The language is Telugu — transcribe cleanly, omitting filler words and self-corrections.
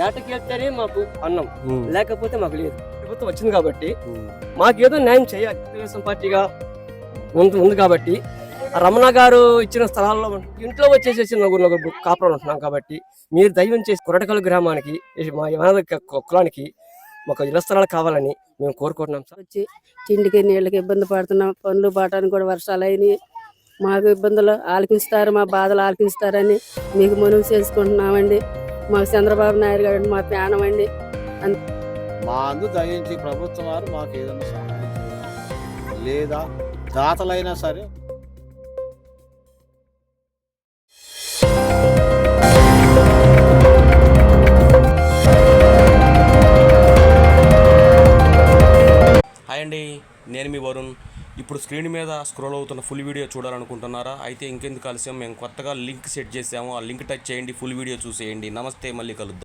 ఏటకెళ్తేనే మాకు అన్నం, లేకపోతే మాకు లేదు. ప్రభుత్వం వచ్చింది కాబట్టి మాకేదో న్యాయం చేయాలి. తెలుగుదేశం పార్టీగా ఉంది కాబట్టి రమణ గారు ఇచ్చిన స్థలాల్లో ఇంట్లో వచ్చేసేసి నలుగురు కాపురం ఉంటున్నాం కాబట్టి మీరు దైవం చేసి కొరటకల్ గ్రామానికి మా కులానికి మాకు ఇళ్ల స్థలాలు కావాలని మేము కోరుకుంటున్నాం సార్. వచ్చి తిండికి నీళ్ళకి ఇబ్బంది పడుతున్నాం, పనులు బాటానికి కూడా వర్షాలు అయినాయి. మాకు ఇబ్బందులు ఆలకిస్తారు, మా బాధలు ఆలకిస్తారని మీకు మనవి చేసుకుంటున్నామండి. మాకు చంద్రబాబు నాయుడు గారు మా ప్రాణం అండి. మా అందు దయించి ప్రభుత్వం వారు మాకు ఏదైనా సహాయం చేయాలి, లేదా దాతలైనా సరే. హాయ్ అండి, నేను మీ వరుణ్. ఇప్పుడు స్క్రీన్ మీద స్క్రోల్ అవుతున్న ఫుల్ వీడియో చూడాలనుకుంటున్నారా? అయితే ఇంకెందుకు ఆలస్యం, మేము కొత్తగా లింక్ సెట్ చేసాము. ఆ లింక్ టచ్ చేయండి, ఫుల్ వీడియో చూసేయండి. నమస్తే, మళ్ళీ కలుద్దాం.